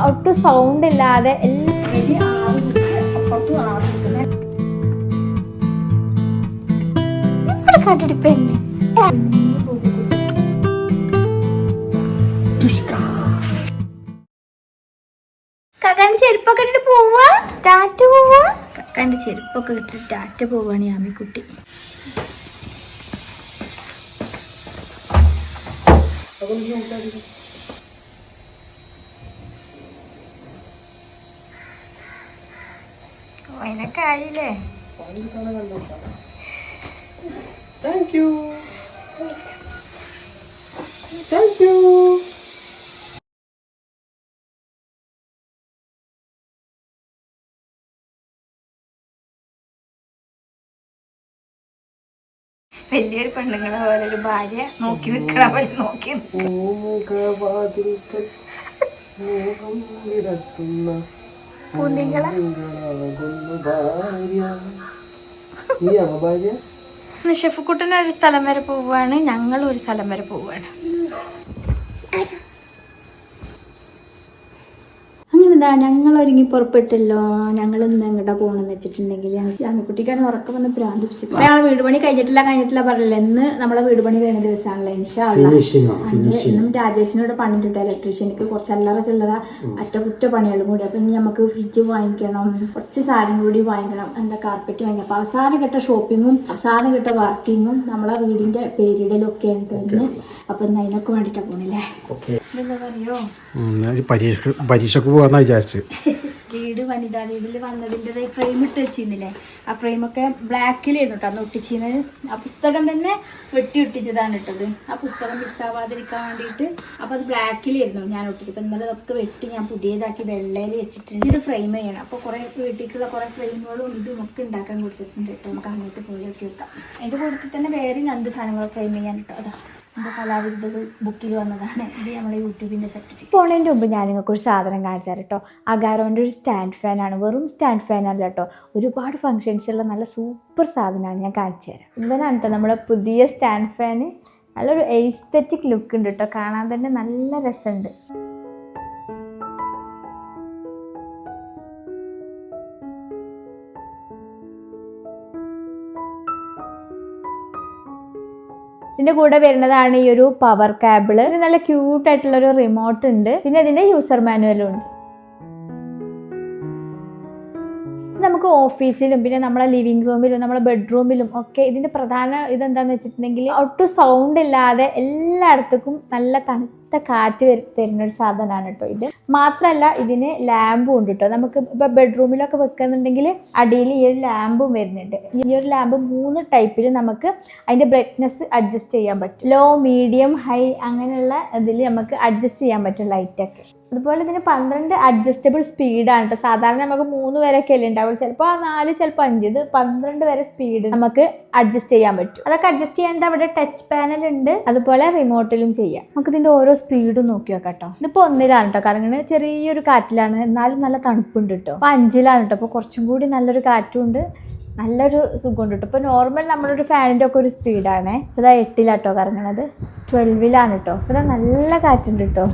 ഒട്ടും സൗണ്ട് ഇല്ലാതെ കക്കാന്റെ ചെരുപ്പൊക്കെ ഇട്ടിട്ട് പോവാ ടാറ്റ പോവാ. കക്കാന്റെ ചെരുപ്പൊക്കെ ഇട്ടിട്ട് ടാറ്റ പോവാണ് ആമിക്കുട്ടി. അതിനൊക്കെ ആയില്ലേ? Thank you. Thank you. വലിയൊരു പെണ്ണുങ്ങളെ പോലെ ഒരു ഭാര്യ നോക്കി നിക്കണ പോലെ നോക്കി ഷെഫുക്കുട്ടന് ഒരു സ്ഥലം വരെ പോവാണ്, ഞങ്ങളും ഒരു സ്ഥലം വരെ പോവാണ്. അങ്ങനെന്താ ഞങ്ങൾ ഒരുങ്ങി പുറപ്പെട്ടല്ലോ. ഞങ്ങൾ ഇന്ന് എങ്ങോട്ടാ പോകണമെന്ന് വെച്ചിട്ടുണ്ടെങ്കിൽ ആമിക്കുട്ടിക്കാണ് ഉറക്കം വന്ന് പ്രാന്ത് പിടിച്ചത്. ഞങ്ങൾ വീട് പണി കഴിഞ്ഞിട്ടില്ല പറഞ്ഞില്ല. ഇന്ന് നമ്മളെ വീട് പണി വേണ ദിവസമാണല്ലോ. ഇന്നും രാജേഷിനോട് പണിട്ടിട്ട് ഇലക്ട്രീഷ്യനിക്ക് കുറച്ച് അല്ലറ ചില്ലറ അറ്റകുറ്റ പണികളും കൂടി. അപ്പൊ ഇനി നമുക്ക് ഫ്രിഡ്ജ് വാങ്ങിക്കണം, കുറച്ച് സാധനം കൂടി വാങ്ങിക്കണം, എന്താ കാർപ്പറ്റ് വാങ്ങിക്കണം. അപ്പൊ അവസാനം കിട്ട ഷോപ്പിങ്ങും അവസാനം കിട്ട വർക്കിങ്ങും നമ്മളെ വീടിന്റെ പേരിടലും ഒക്കെ ഉണ്ട് ഇന്ന്. അപ്പൊ ഇന്ന് അതിനൊക്കെ വേണ്ടിട്ടാ പോണില്ലേ. എന്താ പറയോ പരീക്ഷക്ക് പോകാന്നാ വിചാരിച്ചു. വീട് വനിതാ വീട്ടിൽ വന്നതിൻ്റെ ഫ്രെയിം ഇട്ട് വെച്ചിരുന്നില്ലേ, ആ ഫ്രെയിമൊക്കെ ബ്ലാക്കിലായിരുന്നു കേട്ടോ അന്ന് ഒട്ടിച്ചിരുന്നത്. ആ പുസ്തകം തന്നെ വെട്ടി ഒട്ടിച്ചതാണ് ഇട്ടത്. ആ പുസ്തകം മിസ്സാവാതിരിക്കാൻ വേണ്ടിയിട്ട്. അപ്പോൾ അത് ബ്ലാക്കിലായിരുന്നു ഞാൻ ഒട്ടിച്ചത്. അപ്പം ഇന്നലെ അതൊക്കെ വെട്ടി ഞാൻ പുതിയതാക്കി വെള്ളയിൽ വെച്ചിട്ടുണ്ട്. ഇത് ഫ്രെയിം ചെയ്യണം. അപ്പോൾ കുറേ വീട്ടിലേക്കുള്ള കുറേ ഫ്രെയിമുകളും ഇതും ഒക്കെ ഉണ്ടാക്കാൻ കൊടുത്തിട്ടുണ്ട് കേട്ടോ. നമുക്ക് അങ്ങോട്ട് പോയി നോക്കി വെക്കാം. അതിൻ്റെ കൂട്ടത്തിൽ തന്നെ വേറെ 2 സാധനങ്ങൾ ഫ്രെയിം ചെയ്യാൻ കേട്ടോ. അതാ എൻ്റെ കലാവിരുദ്ധകൾ ബുക്കിൽ വന്നതാണ്. ഇത് നമ്മുടെ യൂട്യൂബിൻ്റെ സർട്ടിഫിക്കറ്റ്. പോണതിൻ്റെ മുമ്പ് ഞാൻ നിങ്ങൾക്ക് ഒരു സാധനം കാണിച്ചാൽ കേട്ടോ. അഗാരോൻ്റെ ഒരു സ്റ്റാൻഡ് ഫാനാണ്. വെറും സ്റ്റാൻഡ് ഫാനല്ല കേട്ടോ, ഒരുപാട് ഫങ്ഷൻസുള്ള നല്ല സൂപ്പർ സാധനമാണ്. ഞാൻ കാണിച്ചു തരാം. ഇവനാണ് കേട്ടോ നമ്മുടെ പുതിയ സ്റ്റാൻഡ് ഫാന്. നല്ലൊരു എസ്തെറ്റിക് ലുക്ക് ഉണ്ട് കേട്ടോ, കാണാൻ തന്നെ നല്ല രസമുണ്ട്. ഇതിൻ്റെ കൂടെ വരുന്നതാണ് ഈ ഒരു പവർ കേബിള്. ഇത് നല്ല ക്യൂട്ടായിട്ടുള്ളൊരു റിമോട്ട് ഉണ്ട്. പിന്നെ ഇതിൻ്റെ യൂസർ മാനുവലും ഉണ്ട്. നമുക്ക് ഓഫീസിലും പിന്നെ നമ്മളെ ലിവിങ് റൂമിലും നമ്മളെ ബെഡ്റൂമിലും ഒക്കെ ഇതിൻ്റെ പ്രധാന ഇതെന്താണെന്ന് വെച്ചിട്ടുണ്ടെങ്കിൽ ഒട്ടും സൗണ്ട് ഇല്ലാതെ എല്ലായിടത്തേക്കും നല്ല തണുത്ത കാറ്റ് തരുന്നൊരു സാധനമാണ് കേട്ടോ ഇത്. മാത്രമല്ല ഇതിന് ലാമ്പും ഉണ്ട് കേട്ടോ. നമുക്ക് ഇപ്പോൾ ബെഡ്റൂമിലൊക്കെ വെക്കുന്നുണ്ടെങ്കിൽ അടിയിൽ ഈ ഒരു ലാമ്പും വരുന്നുണ്ട്. ഈ ഒരു ലാമ്പ് 3 ടൈപ്പിൽ നമുക്ക് അതിൻ്റെ ബ്രൈറ്റ്നെസ് അഡ്ജസ്റ്റ് ചെയ്യാൻ പറ്റും. ലോ, മീഡിയം, ഹൈ അങ്ങനെയുള്ള ഇതിൽ നമുക്ക് അഡ്ജസ്റ്റ് ചെയ്യാൻ പറ്റും ലൈറ്റൊക്കെ. അതുപോലെ ഇതിന് 12 അഡ്ജസ്റ്റബിൾ സ്പീഡാണ് കേട്ടോ. സാധാരണ നമുക്ക് 3 വരെയൊക്കെ അല്ലേ ഉണ്ടാവുള്ളൂ, ചിലപ്പോൾ 4 ചിലപ്പോൾ 5. ഇത് 12 വരെ സ്പീഡ് നമുക്ക് അഡ്ജസ്റ്റ് ചെയ്യാൻ പറ്റും. അതൊക്കെ അഡ്ജസ്റ്റ് ചെയ്യാൻ അവിടെ ടച്ച് പാനൽ ഉണ്ട്, അതുപോലെ റിമോട്ടിലും ചെയ്യാം. നമുക്ക് ഇതിൻ്റെ ഓരോ സ്പീഡും നോക്കി നോക്കാം കേട്ടോ. ഇതിപ്പോൾ 1-ലാണ് കേട്ടോ, കാരണം ചെറിയൊരു കാറ്റിലാണ്, എന്നാലും നല്ല തണുപ്പുണ്ട് കേട്ടോ. അപ്പോൾ 5-ലാണ് കേട്ടോ. അപ്പോൾ കുറച്ചും കൂടി നല്ലൊരു കാറ്റും ഉണ്ട്, നല്ലൊരു സുഖമുണ്ട് കേട്ടോ. ഇപ്പോൾ നോർമൽ നമ്മളൊരു ഫാനിൻ്റെ ഒക്കെ ഒരു സ്പീഡാണ്. ഇതാ 8-ലാട്ടോ കറങ്ങണത്. 12-ലാണ് കേട്ടോ. ഇതാ നല്ല കാറ്റുണ്ട് കേട്ടോ.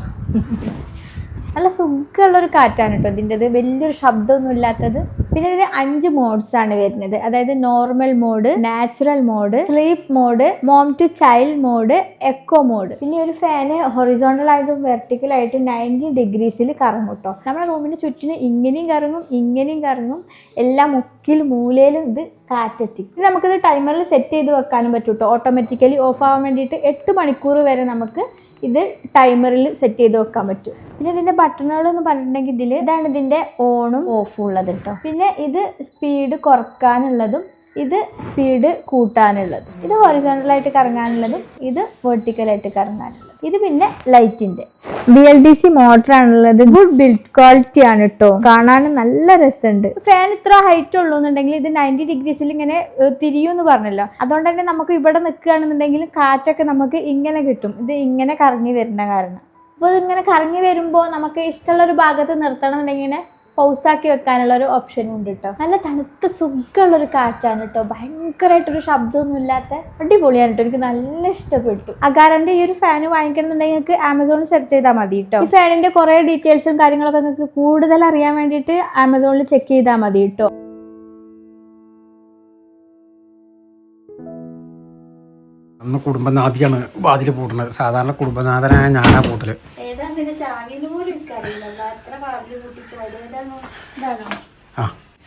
നല്ല സുഖമുള്ളൊരു കാറ്റാണ് കേട്ടോ ഇതിൻ്റെത്, വലിയൊരു ശബ്ദമൊന്നും ഇല്ലാത്തത്. പിന്നെ ഇതിന് 5 മോഡ്സാണ് വരുന്നത്. അതായത് normal mode, natural mode, sleep mode, mom to child mode, eco mode. പിന്നെ ഒരു ഫാന് ഹൊറിസോണ്ടലായിട്ടും വെർട്ടിക്കലായിട്ടും 90 ഡിഗ്രീസിൽ കറങ്ങും കേട്ടോ. നമ്മുടെ റൂമിന് ചുറ്റിന് ഇങ്ങനെയും കറങ്ങും ഇങ്ങനെയും കറങ്ങും, എല്ലാ മുക്കിലും മൂലയിലും ഇത് കാറ്റെത്തി. നമുക്കിത് ടൈമറിൽ സെറ്റ് ചെയ്ത് വെക്കാനും പറ്റും കേട്ടോ. ഓട്ടോമാറ്റിക്കലി ഓഫ് ആവാൻ വേണ്ടിയിട്ട് 8 മണിക്കൂർ വരെ നമുക്ക് ഇത് ടൈമറിൽ സെറ്റ് ചെയ്ത് വെക്കാൻ പറ്റും. പിന്നെ ഇതിൻ്റെ ബട്ടണുകൾ എന്ന് പറഞ്ഞിട്ടുണ്ടെങ്കിൽ ഇതാണ് ഇതിൻ്റെ ഓണും ഓഫും ഉള്ളത് കേട്ടോ. പിന്നെ ഇത് സ്പീഡ് കുറക്കാനുള്ളതും ഇത് സ്പീഡ് കൂട്ടാനുള്ളതും, ഇത് ഹൊറിസോണ്ടലായിട്ട് കറങ്ങാനുള്ളതും ഇത് വെർട്ടിക്കലായിട്ട് കറങ്ങാനുള്ളതും. ഇത് പിന്നെ ലൈറ്റിൻ്റെ BLDC മോട്ടറാണുള്ളത്. ഗുഡ് ബിൽഡ് ക്വാളിറ്റി ആണ് കേട്ടോ, കാണാൻ നല്ല രസമുണ്ട്. ഫാൻ ഇത്ര ഹൈറ്റ് ഉള്ളൂ എന്നുണ്ടെങ്കിൽ ഇത് 90 ഡിഗ്രീസിൽ ഇങ്ങനെ തിരിയുമെന്ന് പറഞ്ഞല്ലോ. അതുകൊണ്ട് തന്നെ നമുക്ക് ഇവിടെ നിൽക്കുകയാണെന്നുണ്ടെങ്കിൽ കാറ്റൊക്കെ നമുക്ക് ഇങ്ങനെ കിട്ടും. ഇത് ഇങ്ങനെ കറങ്ങി വരുന്ന കാരണം. അപ്പോൾ ഇതിങ്ങനെ കറങ്ങി വരുമ്പോൾ നമുക്ക് ഇഷ്ടമുള്ളൊരു ഭാഗത്ത് നിർത്തണമെന്നുണ്ടെങ്കിൽ പൗസാക്കി വെക്കാനുള്ള ഒരു ഓപ്ഷനും ഉണ്ട് കേട്ടോ. നല്ല തണുത്ത സുഖമുള്ളൊരു കാറ്റാണ് കേട്ടോ. ഭയങ്കരമായിട്ടൊരു ശബ്ദമൊന്നും ഇല്ലാത്ത അടിപൊളിയാണ് കേട്ടോ. എനിക്ക് നല്ല ഇഷ്ടപ്പെട്ടു. അഗാരന്റെ ഈ ഒരു ഫാൻ വാങ്ങിക്കണമെന്നുണ്ടെങ്കിൽ നിങ്ങൾക്ക് ആമസോണിൽ സെർച്ച് ചെയ്താൽ മതി കേട്ടോ. ഈ ഫാനിന്റെ കുറെ ഡീറ്റെയിൽസും കാര്യങ്ങളൊക്കെ നിങ്ങൾക്ക് കൂടുതൽ അറിയാൻ വേണ്ടിയിട്ട് ആമസോണിൽ ചെക്ക് ചെയ്താൽ മതി കേട്ടോ. അന്ന് കുടുംബനാഥിയാണ് വാതിൽ പൂട്ടുന്നത്. സാധാരണ കുടുംബനാഥനായ ഞാനാ പൂട്ടല്. ആ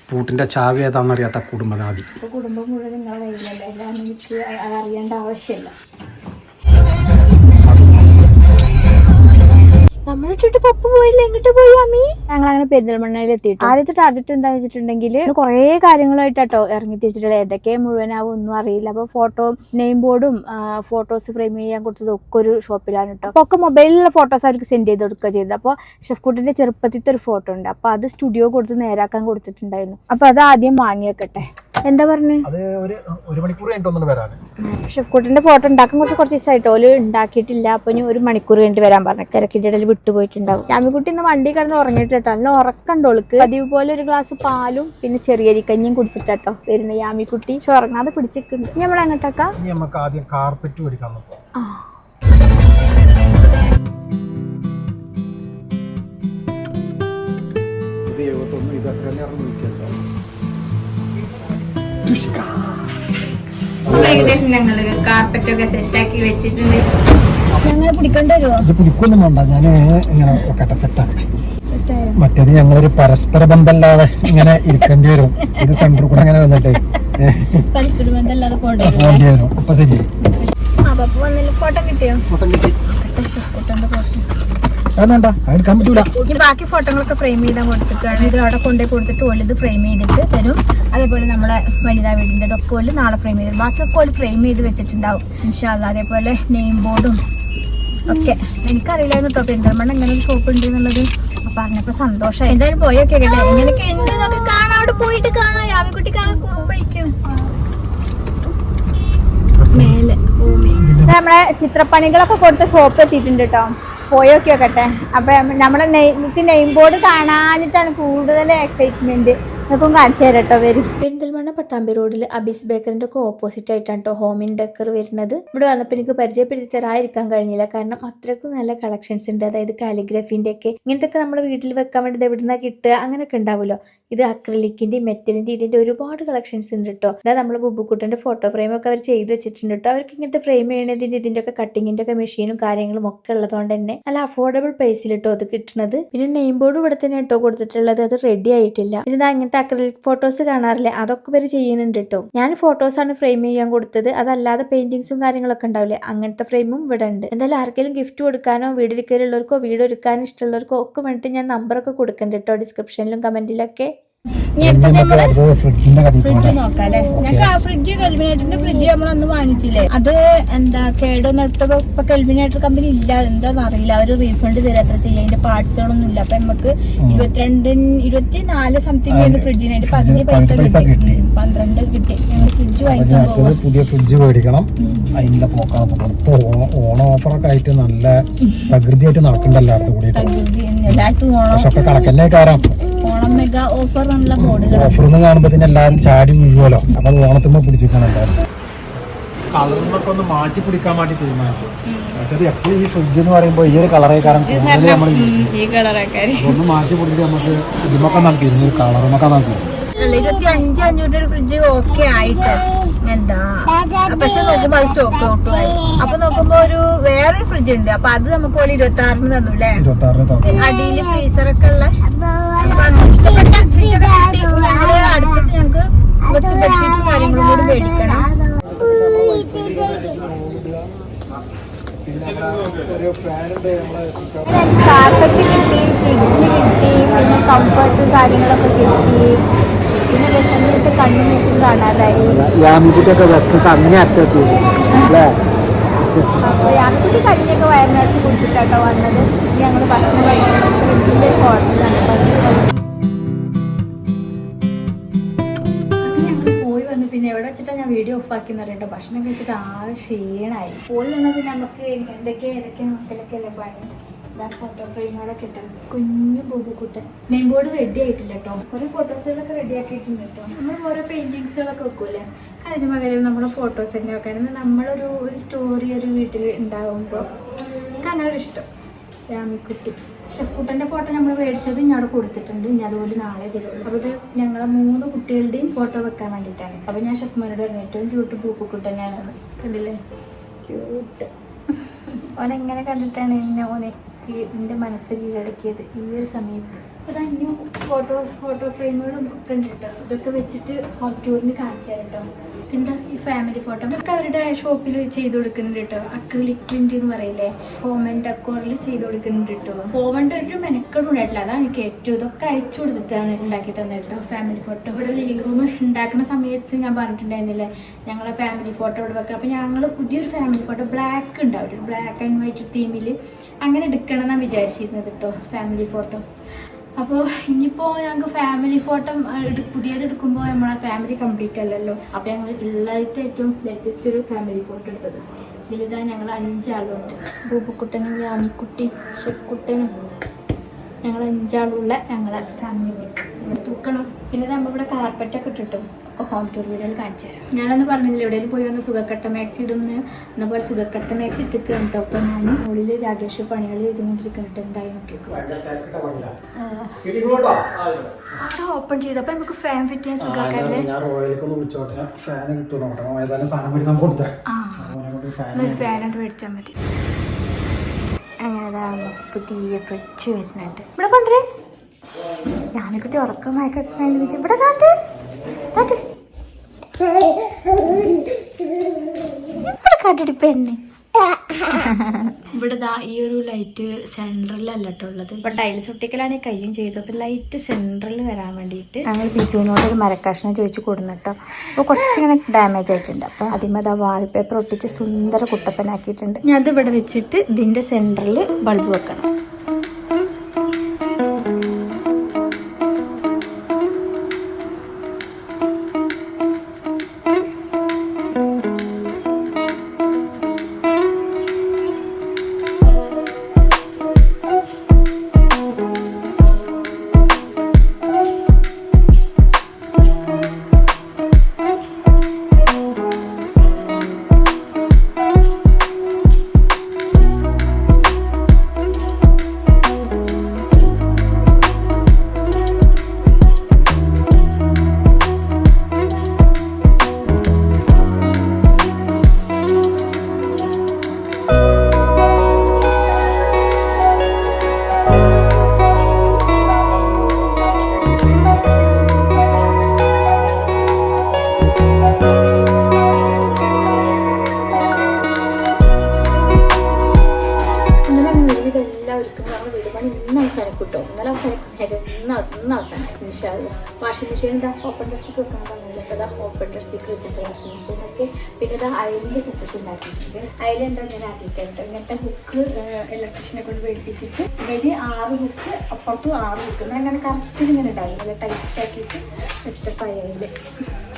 പൂട്ടിന്റെ ചാവി ഏതാണെന്നറിയാത്ത കുടുംബനാഥി. കുടുംബം മുഴുവൻ നിങ്ങളെ കയ്യിലല്ലേ, എല്ലാം എനിക്ക് അറിയേണ്ട ആവശ്യമില്ല. നമ്മളിട്ടിട്ട് പപ്പ പോയില്ല, എങ്ങോട്ട് പോയി അമ്മി? ഞങ്ങൾ അങ്ങനെ പെരിന്തൽമണ്ണയിൽ എത്തിയിട്ടു. ആദ്യത്തെ ടാർഗറ്റ് എന്താ വെച്ചിട്ടുണ്ടെങ്കിൽ കുറേ കാര്യങ്ങളായിട്ടോ ഇറങ്ങി തിരിച്ചിട്ടുള്ളത്. ഏതൊക്കെ മുഴുവനാവും ഒന്നും അറിയില്ല. അപ്പോൾ ഫോട്ടോ നെയിം ബോർഡും ഫോട്ടോസ് ഫ്രെയിം ചെയ്യാൻ കൊടുത്തത് ഒക്കെ ഒരു ഷോപ്പിലാണ് കേട്ടോ. അപ്പോൾ ഒക്കെ മൊബൈലിലുള്ള ഫോട്ടോസ് അവർക്ക് സെൻഡ് ചെയ്ത് കൊടുക്കുക ചെയ്തത്. അപ്പോൾ ഷെഫ്കുട്ടിന്റെ ചെറുപ്പത്തിലത്തെ ഒരു ഫോട്ടോ ഉണ്ട്. അപ്പോൾ അത് സ്റ്റുഡിയോ കൊടുത്ത് നേരാക്കാൻ കൊടുത്തിട്ടുണ്ടായിരുന്നു. അപ്പോൾ അത് ആദ്യം വാങ്ങി വെക്കട്ടെ. എന്താ പറഞ്ഞു? ഷെഫ്കുട്ടിന്റെ ഫോട്ടോ ഉണ്ടാക്കാൻ കുറച്ച് ദിവസമായിട്ട് ഓല് ഉണ്ടാക്കിയിട്ടില്ല. അപ്പൊ ഇനി 1 മണിക്കൂർ കഴിഞ്ഞിട്ട് വരാൻ പറഞ്ഞു. തിരക്കിന്റെ ഇടയിൽ വിട്ടുപോയിട്ടുണ്ടാവും. യാമിക്കുട്ടി ഇന്ന് വണ്ടി കിടന്ന് ഉറങ്ങിയിട്ടോ. നല്ല ഉറക്കണ്ടോൾക്ക്. പതിവ് പോലെ ഒരു ഗ്ലാസ് പാലും പിന്നെ ചെറിയരിക്കഞ്ഞിയും കുടിച്ചിട്ടോ വരുന്ന യാമിക്കുട്ടി. പക്ഷെ ഉറങ്ങാതെ പിടിച്ചിട്ടുണ്ട്. നമ്മൾ എങ്ങോട്ടൊക്കെ കാർപ്പറ്റ് മേടിക്കാൻ ഏകദേശം ഞങ്ങള് കാർപ്പറ്റ് ഒക്കെ സെറ്റ് ആക്കി വെച്ചിട്ടുണ്ട്. ഞങ്ങള് പിടിക്കേണ്ടി വരുമോ? പിടിക്കൊന്നും വേണ്ട, ഞാൻ ഇങ്ങനെ ഒക്കട്ടെ സെറ്റാക്കട്ടെ. മറ്റേത് ഞങ്ങളൊരു പരസ്പര ബന്ധമല്ലാതെ ഇങ്ങനെ ഇരിക്കേണ്ടി വരും. ഇത് സെന്ററിൽ കൂടെ അങ്ങനെ വന്നിട്ട് പരസ്പര ബന്ധമല്ലാതെ പോകേണ്ടി വരും. അപ്പൊ ശരി, ഫോട്ടോ കിട്ടിയോ? ഫോട്ടോ കിട്ടി. ബാക്കി ഫോട്ടോകളൊക്കെ ഫ്രെയിം ചെയ്താൽ കൊടുത്തിട്ടാണ്. ഇത് അവിടെ കൊണ്ടുപോയി കൊടുത്തിട്ട് ഓല് ഇത് ഫ്രെയിം ചെയ്തിട്ട് തരും. അതേപോലെ നമ്മുടെ വനിതാ വീടിൻ്റെ ഇതൊക്കെ ഓല് നാളെ ഫ്രെയിം ചെയ്ത് ബാക്കിയൊക്കെ ഓല് ഫ്രെയിം ചെയ്ത് വെച്ചിട്ടുണ്ടാവും ഇൻഷാ അല്ലാ. അതേപോലെ നെയിം ബോർഡും ഒക്കെ. എനിക്കറിയില്ലായിരുന്നു കേട്ടോ പെരിന്തൽമണ്ണ ഇങ്ങനെ ഒരു ഷോപ്പ് ഉണ്ട് എന്നുള്ളത്. അപ്പൊ പറഞ്ഞപ്പോ സന്തോഷം. എന്തായാലും പോയൊക്കെ കേട്ടെ എങ്ങനെയൊക്കെ ഉണ്ട് എന്നൊക്കെ കാണാം. അവിടെ പോയിട്ട് കാണാം. യാമിക്കുട്ടിക്കാകെ കുറുമ്പഴിക്കും മേലെ. നമ്മളെ ചിത്രപ്പണികളൊക്കെ കൊടുത്ത ഷോപ്പ് എത്തിയിട്ടുണ്ട് കേട്ടോ. പോയൊക്കെ വെക്കട്ടെ. അപ്പൊ നമ്മളെ നെയിം ബോർഡ് കാണാനിട്ടാണ് കൂടുതൽ എക്സൈറ്റ്മെന്റ്. നിങ്ങൾക്കും കാണിച്ചു തരാം കേട്ടോ. വരും പെരിന്തൽമണ്ണ പട്ടാമ്പി റോഡിൽ അബീസ് ബേക്കറിന്റെ ഒക്കെ ഓപ്പോസിറ്റ് ആയിട്ടാണ് കേട്ടോ ഹോമിൻ ഡെക്കർ വരുന്നത്. ഇവിടെ വന്നപ്പോൾ എനിക്ക് പരിചയപ്പെടുത്തി തരാതിരിക്കാൻ കഴിഞ്ഞില്ല. കാരണം അത്രയ്ക്കും നല്ല കളക്ഷൻസ് ഉണ്ട്. അതായത് കാലിഗ്രഫിന്റെ ഒക്കെ ഇങ്ങനത്തെ ഒക്കെ നമ്മുടെ വീട്ടിൽ വെക്കാൻ വേണ്ടി എവിടുന്ന കിട്ടുക അങ്ങനെയൊക്കെ ഉണ്ടാവുമല്ലോ. ഇത് അക്രലിക്കിന്റെ മെറ്റലിന്റെ ഇതിന്റെ ഒരുപാട് കളക്ഷൻസ് ഉണ്ട് കേട്ടോ. അതായത് നമ്മളെ ബുബുക്കുട്ടന്റെ ഫോട്ടോ ഫ്രെയിം ഒക്കെ അവർ ചെയ്ത് വെച്ചിട്ടുണ്ട് കേട്ടോ. അവർക്ക് ഇങ്ങനത്തെ ഫ്രെയിം ചെയ്യണതിന്റെ ഇതിന്റെ ഒക്കെ കട്ടിങ്ങിന്റെ ഒക്കെ മെഷീനും കാര്യങ്ങളും ഒക്കെ ഉള്ളതുകൊണ്ട് തന്നെ നല്ല അഫോർഡബിൾ പ്രൈസിൽ കേട്ടോ അത് കിട്ടുന്നത്. പിന്നെ നെയിം ബോർഡ് ഇവിടെ തന്നെ കേട്ടോ കൊടുത്തിട്ടുള്ളത്. അത് റെഡി ആയിട്ടില്ല. പിന്നെ ഇങ്ങനത്തെ അക്രലിക് ഫോട്ടോസ് കാണാറില്ലേ, അതൊക്കെ ഇവർ ചെയ്യുന്നുണ്ട് കേട്ടോ. ഞാൻ ഫോട്ടോസാണ് ഫ്രെയിം ചെയ്യാൻ കൊടുത്തത്. അതല്ലാതെ പെയിന്റിങ്സും കാര്യങ്ങളൊക്കെ ഉണ്ടാവില്ലേ, അങ്ങനത്തെ ഫ്രെയിമും ഇവിടെ ഉണ്ട്. എന്തായാലും ആർക്കെങ്കിലും ഗിഫ്റ്റ് കൊടുക്കാനോ വീടിരിക്കലുള്ളവർക്കോ വീട് ഒരുക്കാനും ഇഷ്ടമുള്ളവർക്കോ ഒക്കെ വേണ്ടിയിട്ട് ഞാൻ നമ്പറൊക്കെ കൊടുക്കുന്നുണ്ട് കേട്ടോ ഡിസ്ക്രിപ്ഷനിലും കമന്റിലൊക്കെ. ഫ്രിഡ്ജ് നോക്കാല്ലേ. ഞങ്ങൾക്ക് ആ ഫ്രിഡ്ജ് കെൽവിനേറ്ററിന്റെ ഫ്രിഡ്ജ് നമ്മളൊന്ന് വാങ്ങിച്ചില്ലേ, അത് എന്താ കേടൊന്നും എടുത്തപ്പോ ഇപ്പൊ കെൽവിനേറ്റർ കമ്പനി ഇല്ല. എന്താന്ന് അറിയില്ല, അവര് റീഫണ്ട് തരാം. അത്ര ചെയ്യാം. അതിന്റെ പാർട്സുകളൊന്നും ഇല്ല. അപ്പൊ നമുക്ക് 24 സംതിങ് ഫ്രിഡ്ജിന് അതിന്റെ പകുതി പൈസ കിട്ടി. 12 കിട്ടി. ഞങ്ങൾ ഫ്രിഡ്ജ് വാങ്ങിക്കാൻ പോകും. പുതിയ ഫ്രിഡ്ജ് മേടിക്കണം. അതിന്റെ പോക്കാണ്. ഇപ്പൊ ഓണ ഓഫറൊക്കെ ആയിട്ട് നല്ല പ്രകൃതിയായിട്ട് നടക്കണ്ട എല്ലായിടത്തും കൂടി. എല്ലായിടത്തും ഓണം കണക്കന്നെ കാരണം ഓണം മെഗാ ഓഫർ എന്നുള്ള ബോർഡുകൾ ഓഫറൊന്നും കാണുമ്പോ എല്ലാരും ചാടി വീഴുമല്ലോ. അപ്പൊ അത് ഓണത്തുമ്പോ പിടിച്ചിരിക്കണം എല്ലാവരും. കളറിനൊക്കെ ഒന്ന് മാറ്റി പിടിക്കാൻ വേണ്ടി തീരുമാനിക്കും. മറ്റേത് എപ്പോഴും ഈ ഫ്രിഡ്ജ് എന്ന് പറയുമ്പോൾ ഈ ഒരു കളറേ കാരണം കൂടുതൽ നമ്മൾ യൂസ് ചെയ്യും. ഒന്ന് മാറ്റി പിടിച്ചിട്ട് നമുക്ക് ഇതിമൊക്കെ നടത്തിയിരുന്നു, കളറുമൊക്കെ നടത്തി. 2500 ഒരു ഫ്രിഡ്ജ് ഓക്കെ ആയിട്ട് എന്താ. പക്ഷെ നോക്കുമ്പോ അത് സ്റ്റോക്ക് ഔട്ട് ആയി. അപ്പൊ നോക്കുമ്പോ വേറൊരു ഫ്രിഡ്ജ് ഉണ്ട്. അപ്പൊ അത് നമുക്ക് പോലെ 26 തന്നു അല്ലേ. 26 അടിയിൽ ഫ്രീസറൊക്കെ ഉള്ള ഇഷ്ടപ്പെട്ട ഫ്രിഡ്ജൊക്കെ കിട്ടി. ഞങ്ങള് അടുത്തിട്ട് ഞങ്ങക്ക് കുറച്ച് ബെഡ്ഷീറ്റും കാര്യങ്ങളും കൂടി മേടിക്കണം. കാർപ്പറ്റ് കിട്ടി, ഫ്രിഡ്ജ് കിട്ടി, പിന്നെ കംഫർട്ട് കാര്യങ്ങളൊക്കെ കിട്ടി. പിന്നെ വിശന്നിട്ട് കണ്ണും മുട്ടും കാണാതായി. യാമിക്കുട്ടിയൊക്കെ വിശന്നിട്ട് അങ്ങേ അറ്റത്ത് അല്ലേ. അപ്പോൾ യാമിക്കുട്ടി കഞ്ഞിയൊക്കെ വയറിനടിച്ച് കുടിച്ചിട്ടാട്ടോ വന്നത്. ഞങ്ങൾ ഭക്ഷണം കഴിക്കുന്നത് വലിയ ഹോട്ടലാണ്. പോയി വന്നു. പിന്നെ എവിടെ വെച്ചിട്ടാണ് ഞാൻ വീഡിയോ ഓഫ് ആക്കി അറിയട്ടോ. ഭക്ഷണം കഴിച്ചിട്ട് ആകെ ക്ഷീണമായി. പോയി വന്നാൽ പിന്നെ നമുക്ക് ഏതൊക്കെ നോക്കലൊക്കെ അല്ലേ പണി. ഫോട്ടോ ഫ്രെയിമുകളൊക്കെ ഇട്ടാണ് കുഞ്ഞു ബൂബുക്കുട്ടൻ. നെയിം ബോർഡ് റെഡി ആയിട്ടില്ല കേട്ടോ. കുറെ ഫോട്ടോസുകളൊക്കെ റെഡി ആക്കിയിട്ടുണ്ട് കേട്ടോ. നമ്മൾ ഓരോ പെയിന്റിങ്സുകളൊക്കെ വെക്കൂലേ, അതിന് പകരം നമ്മുടെ ഫോട്ടോസ് തന്നെ വെക്കണം. നമ്മളൊരു സ്റ്റോറി ഒരു വീട്ടിൽ ഉണ്ടാകുമ്പോൾ എനിക്ക് അങ്ങനെ ഒരു ഇഷ്ടം. രാമിക്കുട്ടി ഷെഫ്കുട്ടൻ്റെ ഫോട്ടോ നമ്മൾ മേടിച്ചത് ഞാൻ അവിടെ കൊടുത്തിട്ടുണ്ട്. ഇനി അതുപോലെ നാളെ തരുള്ളൂ. അപ്പോൾ ഇത് ഞങ്ങളെ 3 കുട്ടികളുടെയും ഫോട്ടോ വെക്കാൻ വേണ്ടിയിട്ടാണ്. അപ്പോൾ ഞാൻ ഷെഫ്മാരോട് പറഞ്ഞു ഏറ്റവും ക്യൂട്ട് പൂപ്പുക്കുട്ടനാണ്. കണ്ടില്ലേ, ക്യൂട്ട്. ഓനെങ്ങനെ കണ്ടിട്ടാണ് ഓനെ എൻ്റെ മനസ്സ് കീഴടക്കിയത് ഈ ഒരു സമയത്ത്. അപ്പോൾ അഞ്ഞു ഫോട്ടോ ഫ്രെയിമുകളും ഒക്കെ ഉണ്ട് കേട്ടോ. ഇതൊക്കെ വെച്ചിട്ട് ഹോം ടൂറിന് കാണിച്ചു തരാം കേട്ടോ. എന്താ ഈ ഫാമിലി ഫോട്ടോ ഒക്കെ അവരുടെ ഷോപ്പിൽ ചെയ്ത് കൊടുക്കുന്നുണ്ട് കേട്ടോ. അക്രിലിക് പ്രിന്റ് എന്ന് പറയില്ലേ, ഹോം ആൻഡ് ഡെക്കോറിൽ ചെയ്ത് കൊടുക്കുന്നുണ്ട് കേട്ടോ. പോവേണ്ട ഒരു മെനക്കെടും ഉണ്ടായിട്ടില്ല, അതാണ് എനിക്ക് ഏറ്റവും. ഇതൊക്കെ അയച്ചു കൊടുത്തിട്ടാണ് ഉണ്ടാക്കി തന്നത് കേട്ടോ ഫാമിലി ഫോട്ടോ. ഇവിടെ ലിവിംഗ് റൂം ഉണ്ടാക്കുന്ന സമയത്ത് ഞാൻ പറഞ്ഞിട്ടുണ്ടായിരുന്നില്ലേ ഞങ്ങളെ ഫാമിലി ഫോട്ടോ ഇവിടെ വെക്കാം. അപ്പോൾ ഞങ്ങൾ പുതിയൊരു ഫാമിലി ഫോട്ടോ ബ്ലാക്ക് ഉണ്ടാവും, ബ്ലാക്ക് ആൻഡ് വൈറ്റ് തീമിൽ അങ്ങനെ എടുക്കണം എന്നാണ് വിചാരിച്ചിരുന്നത് കേട്ടോ ഫാമിലി ഫോട്ടോ. അപ്പോൾ ഇനിയിപ്പോൾ ഞങ്ങൾക്ക് ഫാമിലി ഫോട്ടോ പുതിയത് എടുക്കുമ്പോൾ നമ്മളെ ഫാമിലി കംപ്ലീറ്റ് അല്ലല്ലോ. അപ്പോൾ ഞങ്ങൾ ഉള്ളതായിട്ട് ഏറ്റവും ലേറ്റസ്റ്റ് ഒരു ഫാമിലി ഫോട്ടോ എടുത്തത്. ഇതിലിതാ ഞങ്ങൾ 5 ആളുണ്ട്. ബൂബുക്കുട്ടനും യാമിക്കുട്ടിയും ഷെഫ്കുട്ടനും ഞങ്ങൾ 5 ആളുള്ള ഞങ്ങളെ ഫാമിലി തൂക്കണം. പിന്നെ നമ്മളിവിടെ കാർപ്പറ്റൊക്കെ ഇട്ടിട്ടും ഒക്കെ ഹോം ടൂർ വീഡിയോയിൽ കാണിച്ചു തരാം. ഞാനൊന്ന് പറഞ്ഞില്ല എവിടെയും പോയി വന്ന് സുഖക്കട്ട മാക്സി ഇടുന്നു എന്നപോലെ സുഖക്കട്ട മാക്സി ഇട്ടിട്ട് കേട്ടോ. അപ്പോൾ ഞാൻ ഉള്ളിൽ രാകേഷ് പണികൾ ചെയ്തുകൊണ്ടിരിക്കുന്നുണ്ട്. എന്തായി നോക്കിക്കോ. ഓപ്പൺ ചെയ്തപ്പോൾ നമുക്ക് ഫാൻ ഫിറ്റ് ചെയ്യാൻ സുഖക്കാരല്ലേ. ഫാനായിട്ട് മേടിച്ചാൽ മതി. അങ്ങനെ പുതിയ ഫ്രിഡ്ജ് വരുന്നുണ്ട്. ഇവിടെ കൊണ്ടുവരേ ഞാനിക്കുട്ടി ഉറക്കം മയക്കൊക്കെ കഴിഞ്ഞിട്ട് ഇവിടെ കാട്ട് ഇവിടെ കാട്ടിട്ട് പെണ്ണ്. ഇവിടെ ഈ ഒരു ലൈറ്റ് സെൻട്രലല്ല കേട്ടോ ഉള്ളത്. ഇപ്പൊ ടൈൽസ് ഒട്ടിക്കലാണ് കയ്യും ചെയ്തു. അപ്പൊ ലൈറ്റ് സെൻട്രലിൽ വരാൻ വേണ്ടിയിട്ട് ഞങ്ങൾ ബിജുവിനോട് ഒരു മരക്കഷ്ണം ചോദിച്ചു കൊടുന്നിട്ടോ. അപ്പോൾ കുറച്ചിങ്ങനെ ഡാമേജ് ആയിട്ടുണ്ട്. അപ്പൊ അതിന്മേൽ വാൾപേപ്പർ ഒട്ടിച്ച് സുന്ദര കുട്ടപ്പനാക്കിയിട്ടുണ്ട്. ഞാൻ അത് ഇവിടെ വെച്ചിട്ട് ഇതിന്റെ സെൻട്രലിൽ ബൾബ് വെക്കണം. വാഷിംഗ് മെഷീൻ ഇതാ ഓപ്പൺ ഡ്രസ്സൊക്കെ വെക്കാൻ പറഞ്ഞില്ല. അപ്പോൾ ഇതാ ഓപ്പൺ ഡ്രസ്സൊക്കെ വെച്ചിട്ട് വാഷിംഗ് മെഷീനൊക്കെ. പിന്നെ ഇതാ അയലിൻ്റെ സെറ്റപ്പ് ഉണ്ടാക്കിയിട്ടുണ്ട്. അയലെന്താ ഇങ്ങനെ ആക്കിയിട്ടുണ്ട്. ഇങ്ങനത്തെ ഹുക്ക് ഇലക്ട്രീഷ്യനെ കൊണ്ട് മേടിപ്പിച്ചിട്ട് ഇവര് 6 ഹുക്ക് അപ്പുറത്തും 6 ഹുക്ക് അങ്ങനെ കറക്റ്റ് ഇങ്ങനെ ഉണ്ടാവും. നല്ല ടൈറ്റ് ആക്കിയിട്ട് സെറ്റപ്പ് അയല്.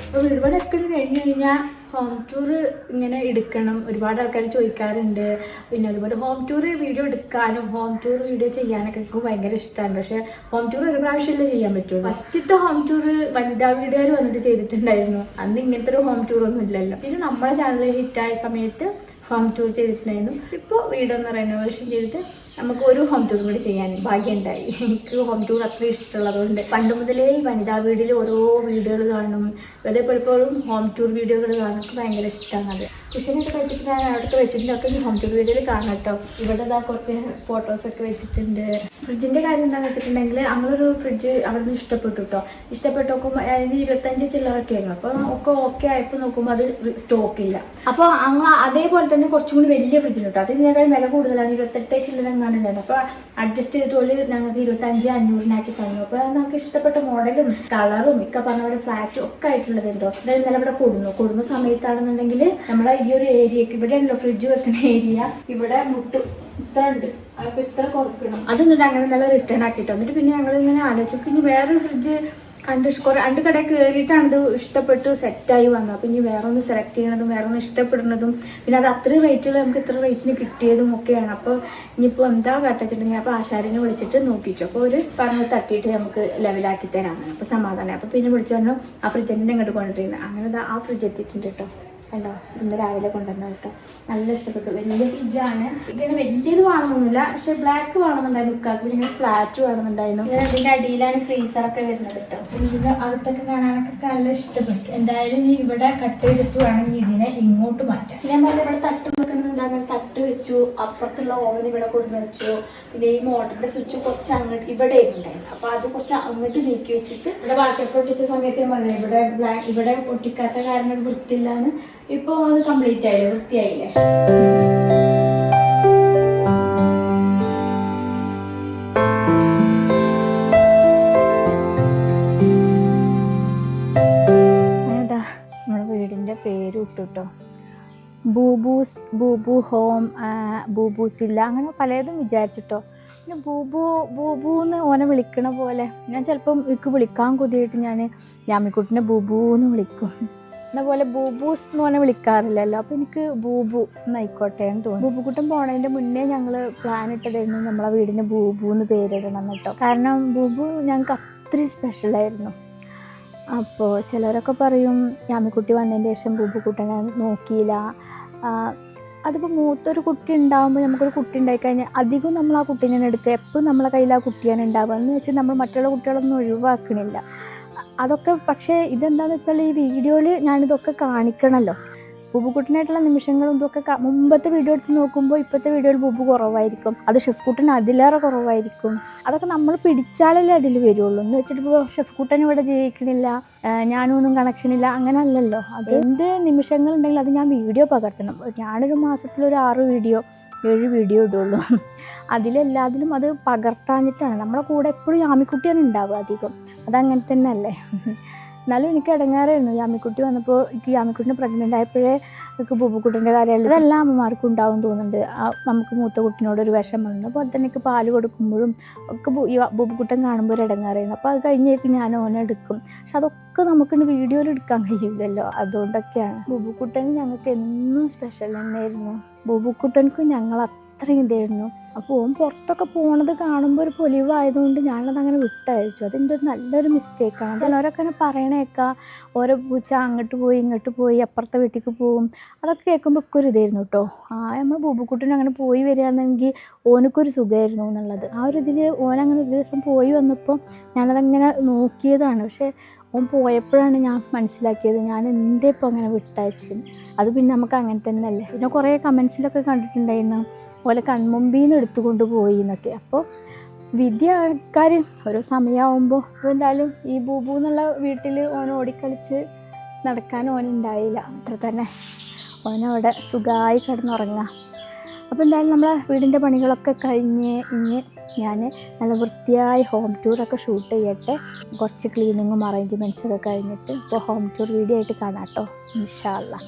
അപ്പോൾ വീടുപാടൊക്കെ കഴിഞ്ഞ് കഴിഞ്ഞാൽ ഹോം ടൂർ ഇങ്ങനെ എടുക്കണം. ഒരുപാട് ആൾക്കാർ ചോദിക്കാറുണ്ട്. പിന്നെ അതുപോലെ ഹോം ടൂർ വീഡിയോ എടുക്കാനും ഹോം ടൂർ വീഡിയോ ചെയ്യാനൊക്കെ എനിക്ക് ഭയങ്കര ഇഷ്ടമാണ്. പക്ഷേ ഹോം ടൂർ ഒരു പ്രാവശ്യമല്ലേ ചെയ്യാൻ പറ്റുള്ളൂ. ഫസ്റ്റത്തെ ഹോം ടൂർ വനിതാ വീടുകാർ വന്നിട്ട് ചെയ്തിട്ടുണ്ടായിരുന്നു. അന്ന് ഇങ്ങനത്തെ ഒരു ഹോം ടൂർ ഒന്നും ഇല്ലല്ലോ. പിന്നെ നമ്മുടെ ചാനൽ ഹിറ്റായ സമയത്ത് ഹോം ടൂർ ചെയ്തിട്ടുണ്ടായിരുന്നു. ഇപ്പോൾ വീടൊന്ന് റെനോവേഷൻ ചെയ്തിട്ട് നമുക്ക് ഒരു ഹോം ടൂർ കൂടി ചെയ്യാൻ ഭാഗ്യമുണ്ടായി. എനിക്ക് ഹോം ടൂർ അത്ര ഇഷ്ടമുള്ളതുകൊണ്ട് പണ്ട് മുതലേ വനിതാ വീടിൽ ഓരോ വീഡിയോകൾ കാണും. അതേപോലെപ്പോഴും ഹോം ടൂർ വീഡിയോകൾ കാണും. എനിക്ക് ഭയങ്കര ഇഷ്ടമാണ് അത്. കുഷനൊക്കെ വെച്ചിട്ട് ഞാൻ അവിടുത്തെ വെച്ചിട്ടുണ്ടൊക്കെ ഈ ഹോം ടൂർ വീഡിയോയിൽ കാണാം കേട്ടോ. ഇവിടെ ഇതാ കുറച്ച് ഫോട്ടോസൊക്കെ വെച്ചിട്ടുണ്ട്. ഫ്രിഡ്ജിൻ്റെ കാര്യം എന്താണെന്ന് വെച്ചിട്ടുണ്ടെങ്കിൽ നമ്മളൊരു ഫ്രിഡ്ജ് അവിടെ ഇഷ്ടപ്പെട്ടു കേട്ടോ. ഇഷ്ടപ്പെട്ട് നോക്കുമ്പോൾ അതിന് 25 ചില്ലറൊക്കെ ആയിരുന്നു. അപ്പോൾ ഒക്കെ ഓക്കെ ആയപ്പോൾ നോക്കുമ്പോൾ അത് സ്റ്റോക്കില്ല. അപ്പോൾ അങ്ങ് അതേപോലെ തന്നെ കുറച്ചും കൂടി വലിയ ഫ്രിഡ്ജിന് കേട്ടോ. അതിനേക്കാൾ വില കൂടുതലാണ്. 28 ചില്ലറ ഉണ്ടായിരുന്നു. അപ്പോൾ അഡ്ജസ്റ്റ് ചെയ്തിട്ട് ഞങ്ങൾക്ക് 25,500 തന്നു. അപ്പോൾ നമുക്ക് ഇഷ്ടപ്പെട്ട മോഡലും കളറും ഒക്കെ പറഞ്ഞ പോലെ ഫ്ലാറ്റും ഒക്കെ ആയിട്ടുള്ളത് ഉണ്ടോ. അതായത് ഇന്നലെ ഇവിടെ കൊടുന്ന സമയത്താണെന്നുണ്ടെങ്കിൽ നമ്മളെ ഈ ഒരു ഏരിയക്ക് ഇവിടെയാണല്ലോ ഫ്രിഡ്ജ് വെക്കുന്ന ഏരിയ. ഇവിടെ മുട്ട് ഇത്ര ഉണ്ട്. അപ്പോൾ ഇത്ര കുറക്കണം. അത് എന്നിട്ട് അങ്ങനെ നല്ല റിട്ടേൺ ആക്കിട്ടോ. എന്നിട്ട് പിന്നെ ഞങ്ങൾ ഇങ്ങനെ ആലോചിക്കും ഇനി വേറൊരു ഫ്രിഡ്ജ് രണ്ട് കട കയറിയിട്ടാണ് ഇത് ഇഷ്ടപ്പെട്ട് സെറ്റായി വന്നത്. അപ്പം ഇനി വേറെ ഒന്ന് സെലക്ട് ചെയ്യണതും വേറെ ഒന്ന് ഇഷ്ടപ്പെടുന്നതും പിന്നെ അത് അത്രയും റേറ്റുകൾ നമുക്ക് ഇത്ര റേറ്റിന് കിട്ടിയതും ഒക്കെയാണ്. അപ്പോൾ ഇനിയിപ്പോൾ എന്താ കട്ടിച്ചിട്ടുണ്ടെങ്കിൽ അപ്പോൾ ആശാരിനെ വിളിച്ചിട്ട് നോക്കിച്ചു. അപ്പോൾ ഒരു പറഞ്ഞ് തട്ടിയിട്ട് നമുക്ക് ലെവലാക്കി തരാമെന്ന്. അപ്പോൾ സമാധാനം. അപ്പോൾ പിന്നെ വിളിച്ചു പറഞ്ഞു ആ ഫ്രിഡ്ജിൻ്റെ ഇങ്ങോട്ട് കൊണ്ടുവരുന്നത്. അങ്ങനെ ആ ഫ്രിഡ്ജ് എത്തിയിട്ടുണ്ട് കേട്ടോ. കണ്ടോ, ഇന്ന് രാവിലെ കൊണ്ടുവന്ന കേട്ടോ. നല്ല ഇഷ്ടപ്പെട്ടു. വലിയ ഫ്രിഡ്ജാണ്. ഇങ്ങനെ വലിയത് വേണമെന്നൊന്നുമില്ല, പക്ഷെ ബ്ലാക്ക് വേണമെന്നുണ്ടായിരുന്നു ഉക്കാക്ക്. പിന്നെ ഇങ്ങനെ ഫ്ലാറ്റ് വേണമെന്നുണ്ടായിരുന്നു. ഇതിൻ്റെ അടിയിലാണ് ഫ്രീസറൊക്കെ വരുന്നത് കേട്ടോ. ഇതിൻ്റെ അകത്തൊക്കെ കാണാനൊക്കെ നല്ല ഇഷ്ടപ്പെട്ടു. എന്തായാലും ഇനി ഇവിടെ കട്ട് ചെയ്തിട്ട് വേണം ഇതിനെ ഇങ്ങോട്ട് മാറ്റാം. ഞാൻ പറഞ്ഞ ഇവിടെ തട്ട് വെക്കുന്നുണ്ടാകുന്ന തട്ട് വെച്ചു. അപ്പുറത്തുള്ള ഓവൻ ഇവിടെ കൊണ്ടുവന്ന് വെച്ചു. പിന്നെ ഈ മോട്ടറിന്റെ സ്വിച്ച് കുറച്ച് അങ്ങോട്ട് ഇവിടെ ഉണ്ടായിരുന്നു. അപ്പോൾ അത് കുറച്ച് അങ്ങോട്ട് നീക്കി വെച്ചിട്ട് ഇവിടെ വാട്ടർ ഒട്ടിച്ച സമയത്ത് ഞാൻ പറഞ്ഞു ഇവിടെ ഒട്ടിക്കാത്ത കാരണം വൃത്തിയില്ലാന്ന്. ഇപ്പോൾ അത് കംപ്ലീറ്റ് ആയില്ലേ, വൃത്തിയായില്ലേ. അതാ നമ്മുടെ വീടിൻ്റെ പേര് ഇട്ടുട്ടോ, ബൂബു ഹോം, ബൂബൂസ് വില്ല, അങ്ങനെ പലതും വിചാരിച്ചിട്ടോ. പിന്നെ ബൂബൂന്ന് ഓനെ വിളിക്കണ പോലെ ഞാൻ ചിലപ്പം എനിക്ക് വിളിക്കാൻ കൊതിയായിട്ട് ഞാൻ യാമിക്കുട്ടിനെ ബൂബൂന്ന് വിളിക്കും. എന്നപോലെ ബൂബൂസ് എന്ന് പറഞ്ഞാൽ വിളിക്കാറില്ലല്ലോ. അപ്പോൾ എനിക്ക് ബൂബു എന്നായിക്കോട്ടെ എന്ന് തോന്നി. ബൂബുക്കുട്ടൻ പോണതിൻ്റെ മുന്നേ ഞങ്ങൾ പ്ലാൻ ഇട്ടിട്ടായിരുന്നു നമ്മളെ വീടിന് ബൂബു എന്ന് പേരിടണം കേട്ടോ. കാരണം ബൂബു ഞങ്ങൾക്ക് അത്രയും സ്പെഷ്യലായിരുന്നു. അപ്പോൾ ചിലരൊക്കെ പറയും യാമിക്കുട്ടി വന്നതിന് ശേഷം ബൂബുക്കുട്ടനെ നോക്കിയില്ല. അതിപ്പോൾ മൂത്തൊരു കുട്ടി ഉണ്ടാകുമ്പോൾ നമുക്കൊരു കുട്ടി ഉണ്ടായിക്കഴിഞ്ഞാൽ അധികം നമ്മൾ ആ കുട്ടീനെ എടുക്കുക. എപ്പോഴും നമ്മളെ കയ്യിൽ ആ കുട്ടിയാണ് ഉണ്ടാവുക എന്ന് വെച്ചാൽ നമ്മൾ മറ്റുള്ള കുട്ടികളൊന്നും ഒഴിവാക്കണില്ല. അതൊക്കെ പക്ഷേ ഇതെന്താണെന്ന് വെച്ചാൽ ഈ വീഡിയോയിൽ ഞാനിതൊക്കെ കാണിക്കണമല്ലോ. ബൂബുക്കുട്ടനായിട്ടുള്ള നിമിഷങ്ങളും ഇതൊക്കെ മുമ്പത്തെ വീഡിയോ എടുത്ത് നോക്കുമ്പോൾ ഇപ്പോഴത്തെ വീഡിയോയിൽ ബൂബു കുറവായിരിക്കും. അത് ഷെഫ്കുട്ടൻ അതിലേറെ കുറവായിരിക്കും. അതൊക്കെ നമ്മൾ പിടിച്ചാലല്ലേ അതിൽ വരുള്ളൂ. എന്ന് വെച്ചിട്ട് ഇപ്പോൾ ഷെഫ്കുട്ടൻ ഇവിടെ ജീവിക്കണില്ല, ഞാനൊന്നും കണക്ഷനില്ല, അങ്ങനെ അല്ലല്ലോ. അത് എന്ത് നിമിഷങ്ങളുണ്ടെങ്കിലും അത് ഞാൻ വീഡിയോ പകർത്തണം. ഞാനൊരു മാസത്തിലൊരു 7 വീഡിയോ ഇടുള്ളൂ. അതിലെല്ലാത്തിലും അത് പകർത്താഞ്ഞിട്ടാണ്. നമ്മളെ കൂടെ എപ്പോഴും യാമിക്കുട്ടിയാണ് ഉണ്ടാവുക അധികം. അതങ്ങനെ തന്നെ അല്ലേ. എന്നാലും എനിക്ക് ഇടങ്ങാറായിരുന്നു യാമിക്കുട്ടി വന്നപ്പോൾ. എനിക്ക് യാമിക്കുട്ടിനെ പ്രഗ്നൻ്റ് ആയപ്പോഴേ എനിക്ക് ബൂബുക്കുട്ടൻ്റെ കാര്യമല്ല, അതെല്ലാം അമ്മമാർക്കും ഉണ്ടാവും തോന്നുന്നുണ്ട്. നമുക്ക് മൂത്ത കുട്ടിനോടൊരു വിഷമമുണ്ട്. അപ്പോൾ തന്നെ എനിക്ക് പാല് കൊടുക്കുമ്പോഴും ഒക്കെ ബൂബുക്കുട്ടൻ കാണുമ്പോൾ ഒരു ഇടങ്ങാറായിരുന്നു. അപ്പോൾ അത് കഴിഞ്ഞേക്ക് ഞാൻ ഓനെ എടുക്കും. പക്ഷെ അതൊക്കെ നമുക്ക് വീഡിയോയിൽ എടുക്കാൻ കഴിയില്ലല്ലോ. അതുകൊണ്ടൊക്കെയാണ്. ബൂബുക്കുട്ടൻ ഞങ്ങൾക്ക് എന്നും സ്പെഷ്യൽ തന്നെയായിരുന്നു. ബൂബുക്കുട്ടൻക്കും ഞങ്ങൾ അത്രയും ഇതായിരുന്നു. അപ്പോൾ ഓൻ പുറത്തൊക്കെ പോണത് കാണുമ്പോൾ ഒരു പൊലിവായതുകൊണ്ട് ഞാനതങ്ങനെ വിട്ടയച്ചു. അതെൻ്റെ ഒരു നല്ലൊരു മിസ്റ്റേക്കാണ്. ചിലവരൊക്കെ അങ്ങനെ പറയണേക്കാം, ഓരോ പൂച്ച അങ്ങോട്ട് പോയി ഇങ്ങോട്ട് പോയി അപ്പുറത്തെ വീട്ടിലേക്ക് പോവും. അതൊക്കെ കേൾക്കുമ്പോൾ ഒക്കെ ഒരു ഇതായിരുന്നു കേട്ടോ. നമ്മൾ ബൂബുക്കുട്ടനും അങ്ങനെ പോയി വരികയാണെങ്കിൽ ഓനക്കൊരു സുഖമായിരുന്നു എന്നുള്ളത്. ആ ഒരു ഇതിൽ ഓനങ്ങനെ ഒരു ദിവസം പോയി വന്നപ്പോൾ ഞാനതങ്ങനെ നോക്കിയതാണ്. പക്ഷേ ഓൻ പോയപ്പോഴാണ് ഞാൻ മനസ്സിലാക്കിയത് ഞാൻ എന്തേ ഇപ്പോൾ അങ്ങനെ വിട്ടയച്ചത്. അത് പിന്നെ നമുക്ക് അങ്ങനെ തന്നെ അല്ലേ. പിന്നെ കുറേ കമൻസിലൊക്കെ കണ്ടിട്ടുണ്ടായിരുന്നു ഓലെ കൺമുമ്പിൽ നിന്ന് എടുത്തുകൊണ്ട് പോയി എന്നൊക്കെ. അപ്പോൾ വിധി ആൾക്കാർ ഓരോ സമയമാകുമ്പോൾ. അപ്പോൾ എന്തായാലും ഈ ബൂബു എന്നുള്ള വീട്ടിൽ ഓൻ ഓടിക്കളിച്ച് നടക്കാൻ ഓനുണ്ടായില്ല. അത്ര തന്നെ ഓനവിടെ സുഖമായി കിടന്നുറങ്ങാം. അപ്പോൾ എന്തായാലും നമ്മളെ വീടിൻ്റെ പണികളൊക്കെ കഴിഞ്ഞ് ഇനി ഞാൻ നല്ല വൃത്തിയായി ഹോം ടൂറൊക്കെ ഷൂട്ട് ചെയ്യട്ടെ. കുറച്ച് ക്ലീനിങ്ങും അറേഞ്ച്മെൻറ്റ്സൊക്കെ കഴിഞ്ഞിട്ട് ഇപ്പോൾ ഹോം ടൂർ വീഡിയോ ആയിട്ട് കാണാം കേട്ടോ, ഇൻഷാ അല്ലാ.